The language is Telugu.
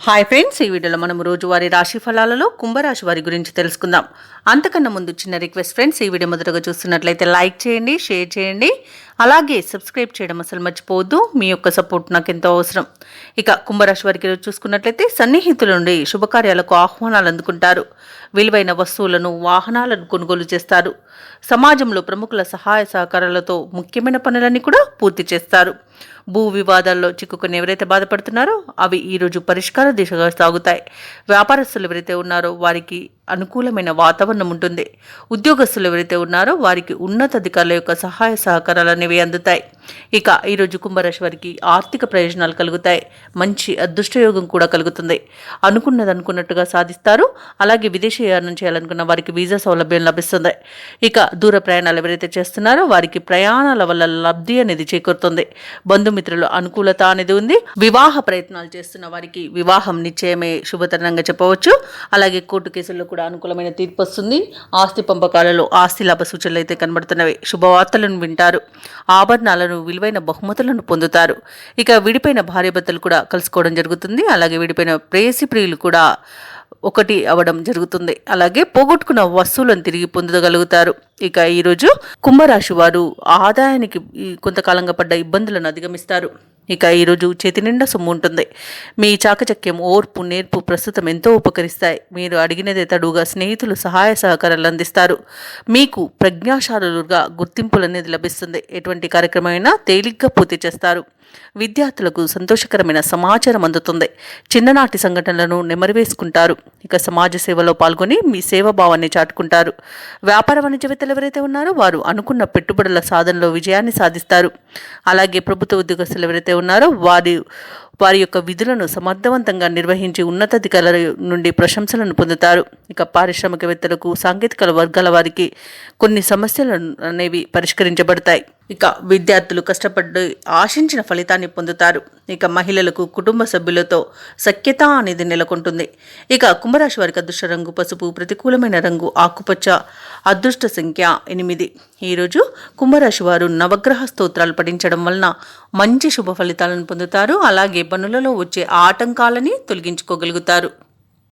హాయ్ ఫ్రెండ్స్, ఈ వీడియోలో మనం రోజువారీ రాశి ఫలాలలో కుంభరాశి వారి గురించి తెలుసుకుందాం. అంతకన్నా ముందు చిన్న రిక్వెస్ట్ ఫ్రెండ్స్, ఈ వీడియో మొదటగా చూస్తున్నట్లయితే లైక్ చేయండి, షేర్ చేయండి, అలాగే సబ్స్క్రైబ్ చేయడం అసలు మర్చిపోవద్దు. మీ యొక్క సపోర్ట్ నాకు ఎంతో అవసరం. ఇక కుంభరాశి వారికి చూసుకున్నట్లయితే సన్నిహితుల నుండి శుభకార్యాలకు ఆహ్వానాలు అందుకుంటారు. విలువైన వస్తువులను, వాహనాలను కొనుగోలు చేస్తారు. సమాజంలో ప్రముఖుల సహాయ సహకారాలతో ముఖ్యమైన పనులన్నీ కూడా పూర్తి చేస్తారు. భూ వివాదాల్లో చిక్కుకుని ఎవరైతే బాధపడుతున్నారో అవి ఈరోజు పరిష్కార దిశగా సాగుతాయి. వ్యాపారస్తులు ఎవరైతే ఉన్నారో వారికి అనుకూలమైన వాతావరణం ఉంటుంది. ఉద్యోగస్తులు ఎవరైతే ఉన్నారో వారికి ఉన్నతాధికారుల యొక్క సహాయ సహకారాలు అనేవి అందుతాయి. ఇక ఈరోజు కుంభరాశి వారికి ఆర్థిక ప్రయోజనాలు కలుగుతాయి. మంచి అదృష్టయోగం కూడా కలుగుతుంది. అనుకున్నది అనుకున్నట్టుగా సాధిస్తారు. అలాగే విదేశీయానం చేయాలనుకున్న వారికి వీసా సౌలభ్యం లభిస్తుంది. ఇక దూర ప్రయాణాలు ఎవరైతే చేస్తున్నారో వారికి ప్రయాణాల వల్ల లబ్ధి అనేది చేకూరుతుంది. బంధుమిత్రుల అనుకూలత అనేది ఉంది. వివాహ ప్రయత్నాలు చేస్తున్న వారికి వివాహం నిశ్చయమే శుభతరంగా చెప్పవచ్చు. అలాగే కోర్టు కేసుల్లో కూడా అనుకూలమైన తీర్పు వస్తుంది. ఆస్తి పంపకాలలో ఆస్తి లాభ సూచనలు అయితే కనబడుతున్నవి. శుభవార్తలను వింటారు. ఆభరణాలను, విలువైన బహుమతులను పొందుతారు. ఇక విడిపోయిన భార్యాభర్తలు కూడా కలుసుకోవడం జరుగుతుంది. అలాగే విడిపోయిన ప్రేయసి ప్రియులు కూడా ఒకటి అవడం జరుగుతుంది. అలాగే పోగొట్టుకున్న వస్తువులను తిరిగి పొందగలుగుతారు. ఇక ఈరోజు కుంభరాశి వారు ఆదాయానికి కొంతకాలంగా పడ్డ ఇబ్బందులను అధిగమిస్తారు. ఇక ఈరోజు చేతి నిండా సొమ్ము ఉంటుంది. మీ చాకచక్యం, ఓర్పు, నేర్పు ప్రస్తుతం ఎంతో ఉపకరిస్తాయి. మీరు అడిగినదే తడుగా స్నేహితులు సహాయ సహకారాలు అందిస్తారు. మీకు ప్రజ్ఞాశాలుగా గుర్తింపులు అనేది లభిస్తుంది. ఎటువంటి కార్యక్రమమైనా తేలిగ్గా పూర్తి చేస్తారు. విద్యార్థులకు సంతోషకరమైన సమాచారం అందుతుంది. చిన్ననాటి సంఘటనలను నెమరివేసుకుంటారు. ఇక సమాజ సేవలో పాల్గొని మీ సేవాభావాన్ని చాటుకుంటారు. వ్యాపార వాణిజ్యవేత్తలు ఎవరైతే ఉన్నారో వారు అనుకున్న పెట్టుబడుల సాధనలో విజయాన్ని సాధిస్తారు. అలాగే ప్రభుత్వ ఉద్యోగస్తులు ఎవరైతే ఉన్నారో వారి యొక్క విధులను సమర్థవంతంగా నిర్వహించి ఉన్నతాధికారుల నుండి ప్రశంసలను పొందుతారు. ఇక పారిశ్రామికవేత్తలకు, సాంకేతిక వర్గాల వారికి కొన్ని సమస్యలు అనేవి పరిష్కరించబడతాయి. ఇక విద్యార్థులు కష్టపడి ఆశించిన ఫలితాన్ని పొందుతారు. ఇక మహిళలకు కుటుంబ సభ్యులతో సఖ్యత అనేది నెలకొంటుంది. ఇక కుంభరాశి వారికి అదృష్ట రంగు పసుపు, ప్రతికూలమైన రంగు ఆకుపచ్చ, అదృష్ట సంఖ్య 8. ఈరోజు కుంభరాశి వారు నవగ్రహ స్తోత్రాలు పఠించడం వలన మంచి శుభ ఫలితాలను పొందుతారు. అలాగే పనులలో వచ్చే ఆటంకాలని తొలగించుకోగలుగుతారు.